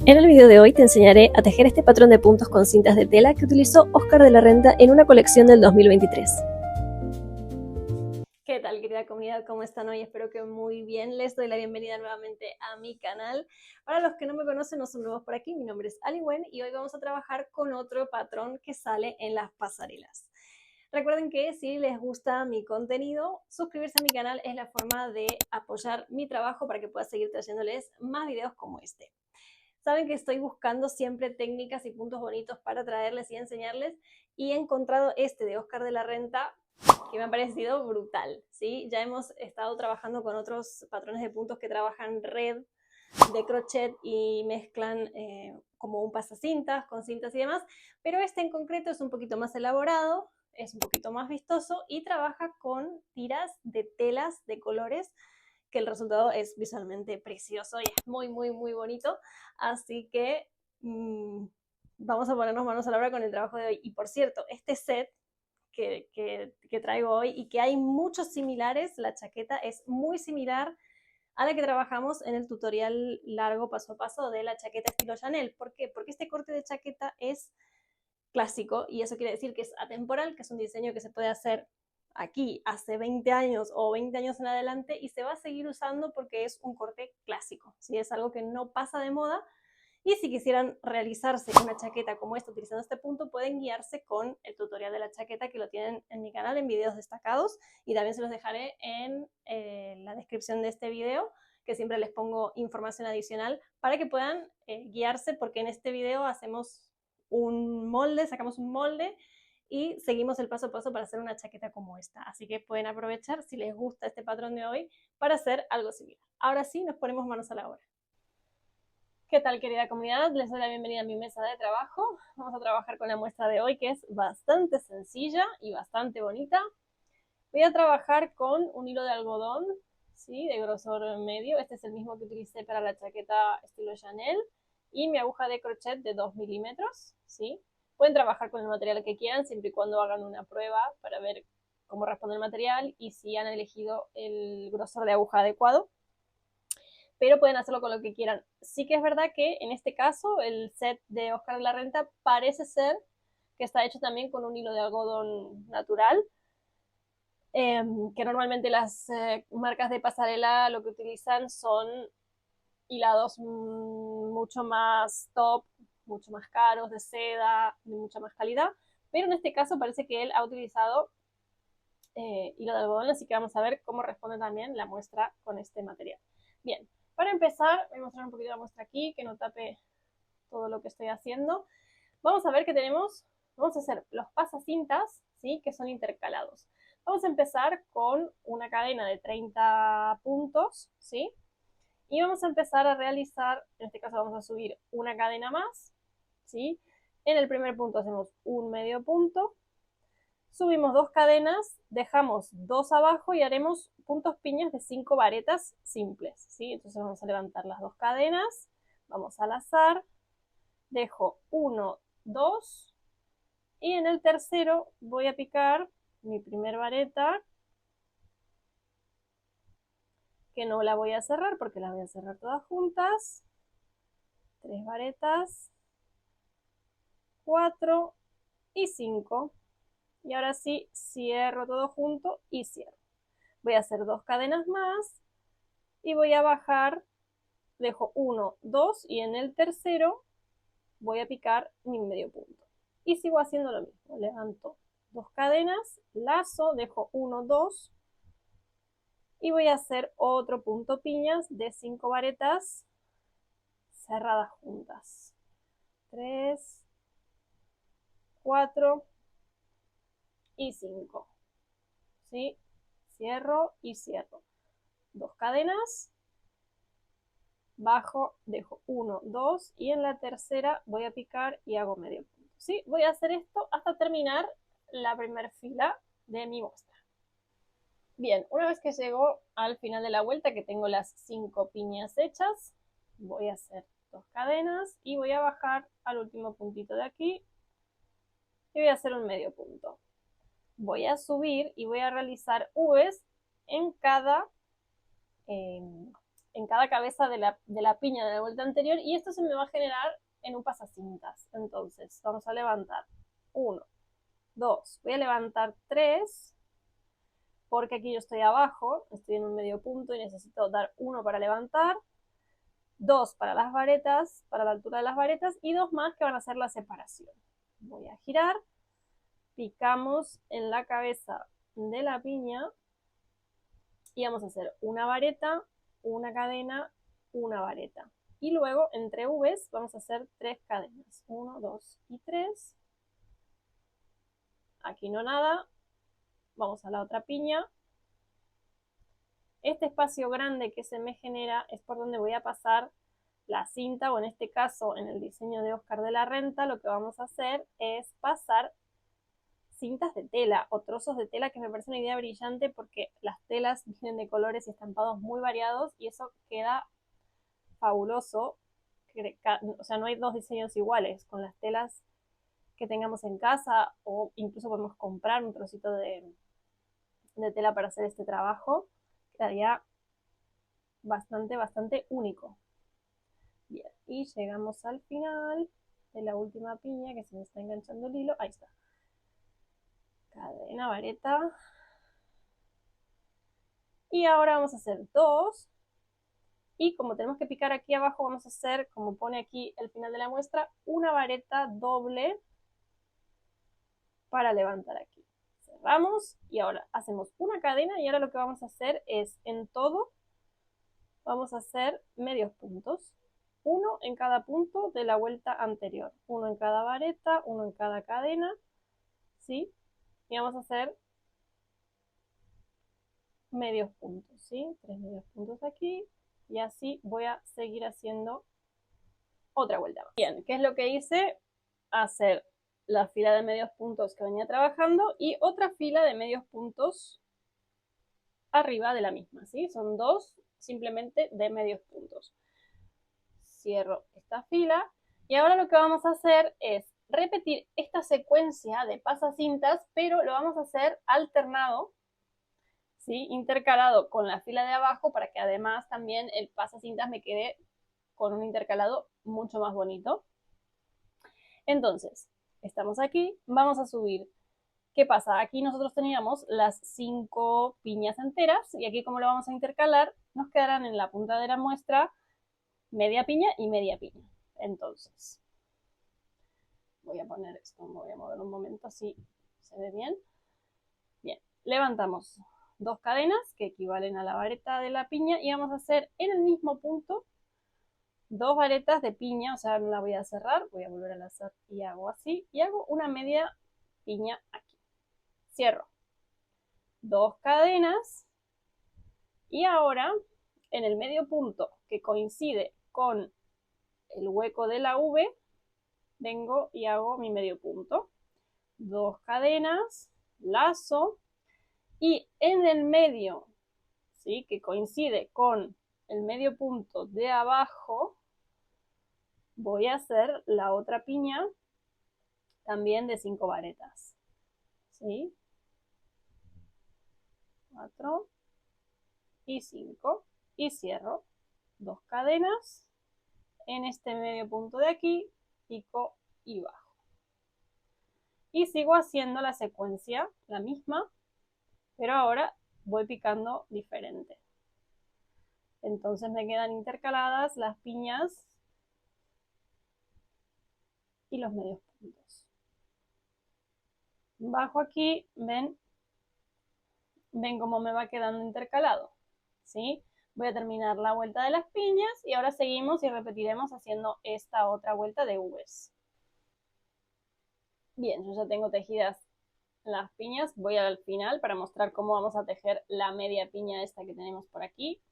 En el video de hoy te enseñaré a tejer este patrón de puntos con cintas de tela que utilizó Oscar de la Renta en una colección del 2023. ¿Qué tal, querida comunidad? ¿Cómo están hoy? Espero que muy bien. Les doy la bienvenida nuevamente a mi canal. Para los que no me conocen, no son nuevos por aquí, mi nombre es Ali Wen y hoy vamos a trabajar con otro patrón que sale en las pasarelas. Recuerden que si les gusta mi contenido, suscribirse a mi canal es la forma de apoyar mi trabajo para que pueda seguir trayéndoles más videos como este. Saben que estoy buscando siempre técnicas y puntos bonitos para traerles y enseñarles, y he encontrado este de Oscar de la Renta que me ha parecido brutal, ¿sí? Ya hemos estado trabajando con otros patrones de puntos que trabajan red de crochet y mezclan como un pasacintas con cintas y demás, pero este en concreto es un poquito más elaborado, es un poquito más vistoso y trabaja con tiras de telas de colores, que el resultado es visualmente precioso y es muy, muy, muy bonito. Así que vamos a ponernos manos a la obra con el trabajo de hoy. Y por cierto, este set que traigo hoy y que hay muchos similares, la chaqueta es muy similar a la que trabajamos en el tutorial largo paso a paso de la chaqueta estilo Chanel. ¿Por qué? Porque este corte de chaqueta es clásico y eso quiere decir que es atemporal, que es un diseño que se puede hacer aquí hace 20 años o 20 años en adelante y se va a seguir usando porque es un corte clásico, ¿sí? Es algo que no pasa de moda. Y si quisieran realizarse una chaqueta como esta utilizando este punto, pueden guiarse con el tutorial de la chaqueta, que lo tienen en mi canal en videos destacados, y también se los dejaré en la descripción de este video, que siempre les pongo información adicional para que puedan guiarse, porque en este video hacemos un molde, sacamos un molde y seguimos el paso a paso para hacer una chaqueta como esta. Así que pueden aprovechar, si les gusta este patrón de hoy, para hacer algo similar. Ahora sí, nos ponemos manos a la obra. ¿Qué tal, querida comunidad? Les doy la bienvenida a mi mesa de trabajo. Vamos a trabajar con la muestra de hoy, que es bastante sencilla y bastante bonita. Voy a trabajar con un hilo de algodón, ¿sí? De grosor medio. Este es el mismo que utilicé para la chaqueta estilo Chanel. Y mi aguja de crochet de 2 milímetros, ¿sí? Pueden trabajar con el material que quieran, siempre y cuando hagan una prueba para ver cómo responde el material y si han elegido el grosor de aguja adecuado, pero pueden hacerlo con lo que quieran. Sí que es verdad que en este caso el set de Oscar de la Renta parece ser que está hecho también con un hilo de algodón natural, que normalmente las marcas de pasarela lo que utilizan son hilados mucho más top, mucho más caros, de seda, de mucha más calidad, pero en este caso parece que él ha utilizado hilo de algodón, así que vamos a ver cómo responde también la muestra con este material. Bien, para empezar, voy a mostrar un poquito la muestra aquí, que no tape todo lo que estoy haciendo. Vamos a ver que tenemos, vamos a hacer los pasacintas, ¿sí? Que son intercalados. Vamos a empezar con una cadena de 30 puntos, ¿sí? Y vamos a empezar a realizar, en este caso vamos a subir una cadena más, ¿sí? En el primer punto hacemos un medio punto, subimos 2 cadenas, dejamos 2 abajo y haremos puntos piñas de 5 varetas simples, ¿sí? Entonces vamos a levantar las 2 cadenas, vamos a lazar, dejo 1, 2 y en el tercero voy a picar mi primer vareta, que no la voy a cerrar porque las voy a cerrar todas juntas. 3 varetas, 4 y 5. Y ahora sí, cierro todo junto y cierro. Voy a hacer 2 cadenas más y voy a bajar, dejo 1, 2 y en el tercero voy a picar mi medio punto. Y sigo haciendo lo mismo, levanto 2 cadenas, lazo, dejo 1, 2 y voy a hacer otro punto piñas de 5 varetas cerradas juntas. 3, 4 y 5. ¿Sí? Cierro y cierro. 2 cadenas, bajo, dejo 1, 2 y en la tercera voy a picar y hago medio punto. ¿Sí? Voy a hacer esto hasta terminar la primera fila de mi muestra. Bien, una vez que llego al final de la vuelta, que tengo las 5 piñas hechas, voy a hacer 2 cadenas y voy a bajar al último puntito de aquí y voy a hacer un medio punto. Voy a subir y voy a realizar V's en cada en cada cabeza de la piña de la vuelta anterior, y esto se me va a generar en un pasacintas. Entonces, vamos a levantar 1, 2, voy a levantar 3, porque aquí yo estoy abajo, estoy en un medio punto y necesito dar 1 para levantar, 2 para las varetas, para la altura de las varetas, y 2 más que van a hacer la separación. Voy a girar, picamos en la cabeza de la piña y vamos a hacer una vareta, una cadena, una vareta. Y luego entre V's vamos a hacer 3 cadenas. 1, 2 y 3. Aquí no nada. Vamos a la otra piña. Este espacio grande que se me genera es por donde voy a pasar la cinta, o en este caso en el diseño de Oscar de la Renta lo que vamos a hacer es pasar cintas de tela o trozos de tela, que me parece una idea brillante porque las telas vienen de colores y estampados muy variados y eso queda fabuloso. O sea, no hay dos diseños iguales. Con las telas que tengamos en casa, o incluso podemos comprar un trocito de tela para hacer este trabajo, quedaría bastante único. Bien, y llegamos al final de la última piña, que se me está enganchando el hilo. Ahí está. Cadena, vareta. Y ahora vamos a hacer 2. Y como tenemos que picar aquí abajo, vamos a hacer, como pone aquí el final de la muestra, una vareta doble para levantar aquí. Cerramos y ahora hacemos una cadena, y ahora lo que vamos a hacer es, en todo, vamos a hacer medios puntos. 1 en cada punto de la vuelta anterior. 1 en cada vareta, 1 en cada cadena, ¿sí? Y vamos a hacer medios puntos, ¿sí? 3 medios puntos aquí, y así voy a seguir haciendo otra vuelta más. Bien, ¿qué es lo que hice? Hacer la fila de medios puntos que venía trabajando y otra fila de medios puntos arriba de la misma, ¿sí? Son 2 simplemente de medios puntos. Cierro esta fila y ahora lo que vamos a hacer es repetir esta secuencia de pasacintas, pero lo vamos a hacer alternado, ¿sí? Intercalado con la fila de abajo, para que además también el pasacintas me quede con un intercalado mucho más bonito. Entonces, estamos aquí, vamos a subir. ¿Qué pasa? Aquí nosotros teníamos las 5 piñas enteras, y aquí, como lo vamos a intercalar, nos quedarán en la punta de la muestra media piña y media piña. Entonces, voy a poner esto, me voy a mover un momento, así se ve bien. Bien, levantamos 2 cadenas que equivalen a la vareta de la piña, y vamos a hacer en el mismo punto 2 varetas de piña, o sea, no la voy a cerrar, voy a volver a hacer y hago así, y hago una media piña aquí. Cierro 2 cadenas, y ahora en el medio punto que coincide con el hueco de la V, vengo y hago mi medio punto. 2 cadenas, lazo, y en el medio, ¿sí?, que coincide con el medio punto de abajo, voy a hacer la otra piña también de 5 varetas, ¿sí? 4 y 5, y cierro 2 cadenas en este medio punto de aquí, pico y bajo. Y sigo haciendo la secuencia, la misma, pero ahora voy picando diferente. Entonces me quedan intercaladas las piñas y los medios puntos. Bajo aquí, ven cómo me va quedando intercalado, ¿sí? Voy a terminar la vuelta de las piñas y ahora seguimos y repetiremos haciendo esta otra vuelta de V's. Bien, yo ya tengo tejidas las piñas. Voy al final para mostrar cómo vamos a tejer la media piña esta que tenemos por aquí.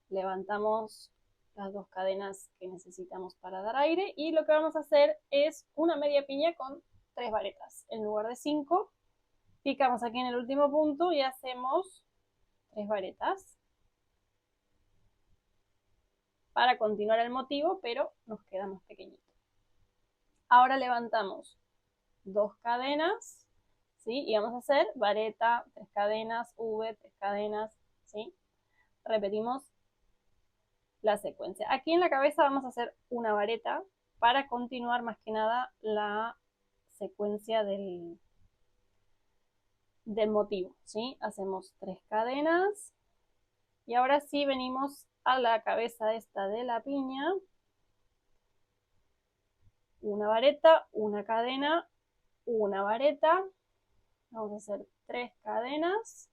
Levantamos las 2 cadenas que necesitamos para dar aire, y lo que vamos a hacer es una media piña con 3 varetas en lugar de 5. Picamos aquí en el último punto y hacemos 3 varetas para continuar el motivo, pero nos queda más pequeñito. Ahora levantamos 2 cadenas, ¿sí? Y vamos a hacer vareta, 3 cadenas, V, 3 cadenas, ¿sí? Repetimos la secuencia. Aquí en la cabeza vamos a hacer una vareta para continuar más que nada la secuencia del motivo, ¿sí? Hacemos 3 cadenas y ahora sí venimos a la cabeza esta de la piña, una vareta, una cadena, una vareta, vamos a hacer 3 cadenas,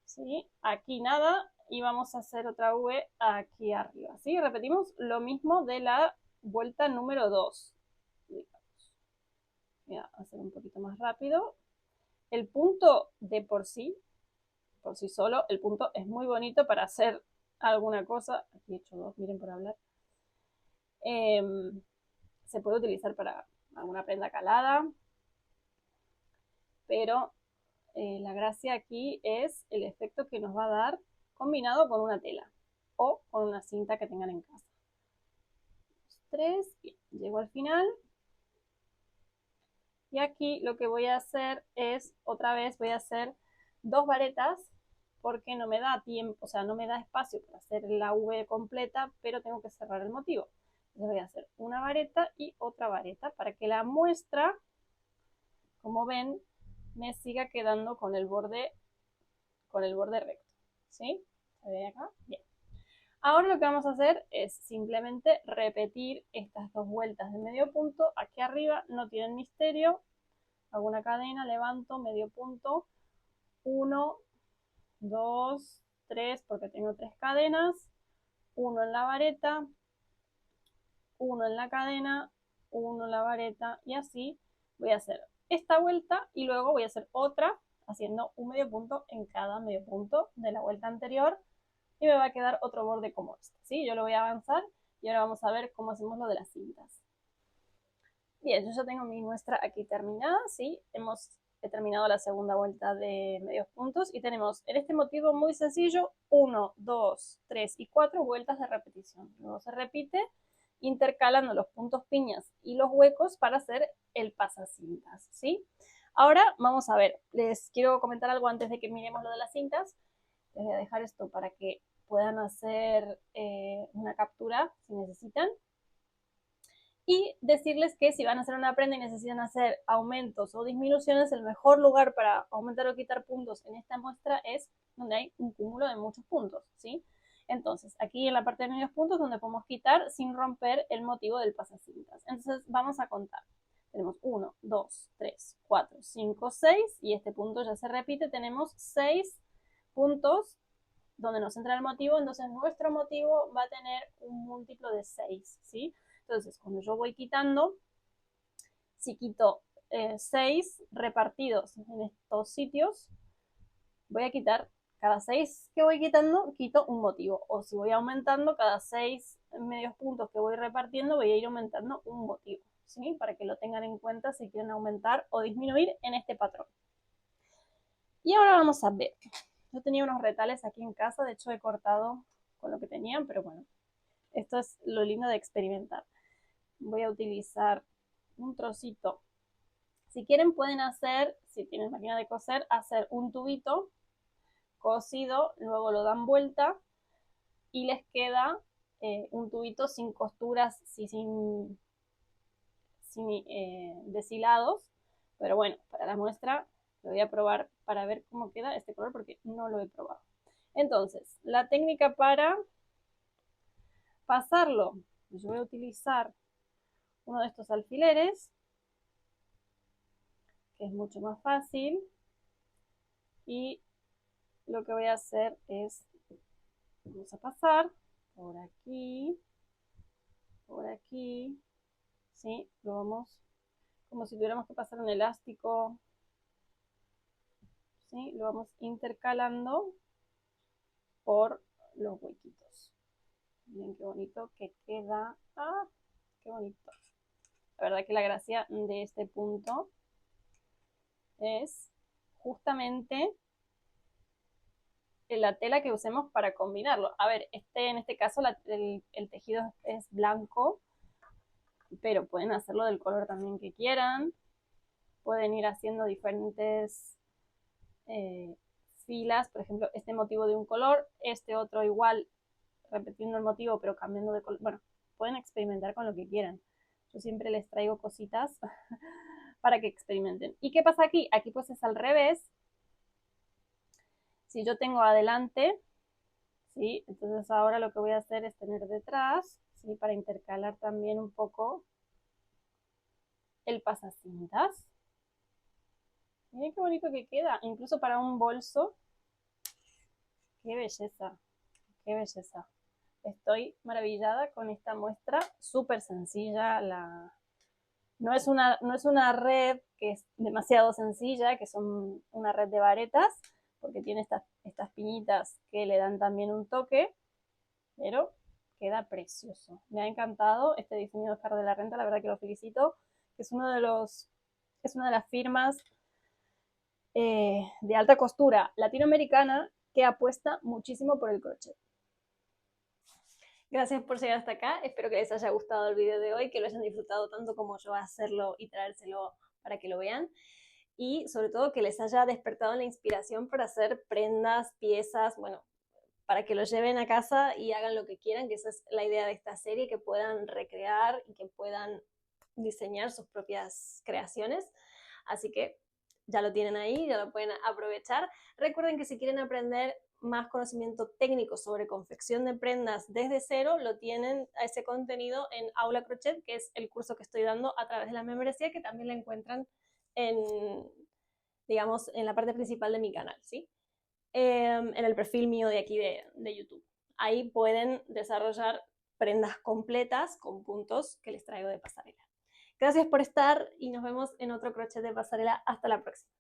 ¿sí? Aquí nada y vamos a hacer otra V aquí arriba, ¿sí? Repetimos lo mismo de la vuelta número 2. Voy a hacer un poquito más rápido. El punto de por sí solo, el punto es muy bonito para hacer alguna cosa. Aquí he hecho 2, miren por hablar. Se puede utilizar para alguna prenda calada, pero la gracia aquí es el efecto que nos va a dar combinado con una tela o con una cinta que tengan en casa. 3, bien, llego al final. Y aquí lo que voy a hacer es, otra vez voy a hacer 2 varetas porque no me da tiempo, o sea, no me da espacio para hacer la V completa, pero tengo que cerrar el motivo. Entonces voy a hacer una vareta y otra vareta para que la muestra, como ven, me siga quedando con el borde recto, ¿sí? ¿Se ve acá? Bien. Ahora lo que vamos a hacer es simplemente repetir estas 2 vueltas de medio punto. Aquí arriba no tienen misterio. Hago una cadena, levanto, medio punto, 1, 2, 3, porque tengo 3 cadenas, 1 en la vareta, 1 en la cadena, 1 en la vareta y así voy a hacer esta vuelta y luego voy a hacer otra haciendo un medio punto en cada medio punto de la vuelta anterior y me va a quedar otro borde como este, ¿sí? Yo lo voy a avanzar y ahora vamos a ver cómo hacemos lo de las cintas. Bien, yo ya tengo mi muestra aquí terminada, ¿sí? He terminado la segunda vuelta de medios puntos y tenemos en este motivo muy sencillo 1, 2, 3 y 4 vueltas de repetición. Luego se repite intercalando los puntos piñas y los huecos para hacer el pasacintas, ¿sí? Ahora vamos a ver, les quiero comentar algo antes de que miremos lo de las cintas. Les voy a dejar esto para que puedan hacer una captura si necesitan. Y decirles que si van a hacer una prenda y necesitan hacer aumentos o disminuciones, el mejor lugar para aumentar o quitar puntos en esta muestra es donde hay un cúmulo de muchos puntos, ¿sí? Entonces, aquí en la parte de medios puntos donde podemos quitar sin romper el motivo del pasacintas. Entonces, vamos a contar. Tenemos 1, 2, 3, 4, 5, 6 y este punto ya se repite. Tenemos 6 puntos donde nos entra el motivo, entonces nuestro motivo va a tener un múltiplo de 6, ¿sí? Entonces, cuando yo voy quitando, si quito 6 repartidos en estos sitios, voy a quitar cada 6 que voy quitando, quito un motivo. O si voy aumentando, cada 6 medios puntos que voy repartiendo, voy a ir aumentando un motivo, ¿sí? Para que lo tengan en cuenta si quieren aumentar o disminuir en este patrón. Y ahora vamos a ver. Yo tenía unos retales aquí en casa, de hecho he cortado con lo que tenían, pero bueno, esto es lo lindo de experimentar. Voy a utilizar un trocito. Si quieren pueden hacer, si tienen máquina de coser, hacer un tubito cosido, luego lo dan vuelta y les queda un tubito sin costuras, sin deshilados. Pero bueno, para la muestra lo voy a probar para ver cómo queda este color porque no lo he probado. Entonces, la técnica para pasarlo, yo voy a utilizar uno de estos alfileres, que es mucho más fácil, y lo que voy a hacer es, vamos a pasar por aquí, ¿sí? Lo vamos, como si tuviéramos que pasar un elástico, ¿sí? Lo vamos intercalando por los huequitos. Miren qué bonito que queda. ¡Ah! ¡Qué bonito! La verdad que la gracia de este punto es justamente la tela que usemos para combinarlo. A ver, en este caso el tejido es blanco, pero pueden hacerlo del color también que quieran. Pueden ir haciendo diferentes filas, por ejemplo, este motivo de un color, este otro igual repitiendo el motivo, pero cambiando de color. Bueno, pueden experimentar con lo que quieran. Yo siempre les traigo cositas para que experimenten. ¿Y qué pasa aquí? Aquí pues es al revés. Si yo tengo adelante, ¿sí? Entonces ahora lo que voy a hacer es tener detrás, ¿sí? Para intercalar también un poco el pasacintas. Miren qué bonito que queda, incluso para un bolso. Qué belleza, qué belleza. Estoy maravillada con esta muestra, súper sencilla. No es una red que es demasiado sencilla, que son una red de varetas, porque tiene estas piñitas que le dan también un toque, pero queda precioso. Me ha encantado este diseño de Oscar de la Renta, la verdad que lo felicito, que es una de las firmas de alta costura latinoamericana que apuesta muchísimo por el crochet. Gracias por llegar hasta acá, espero que les haya gustado el video de hoy, que lo hayan disfrutado tanto como yo hacerlo y traérselo para que lo vean. Y sobre todo que les haya despertado la inspiración para hacer prendas, piezas, bueno, para que lo lleven a casa y hagan lo que quieran, que esa es la idea de esta serie, que puedan recrear y que puedan diseñar sus propias creaciones. Así que ya lo tienen ahí, ya lo pueden aprovechar. Recuerden que si quieren aprender más conocimiento técnico sobre confección de prendas desde cero, lo tienen a ese contenido en Aula Crochet, que es el curso que estoy dando a través de la membresía, que también la encuentran digamos, en la parte principal de mi canal, ¿sí? En el perfil mío de aquí de YouTube. Ahí pueden desarrollar prendas completas con puntos que les traigo de pasarela. Gracias por estar y nos vemos en otro crochet de pasarela. Hasta la próxima.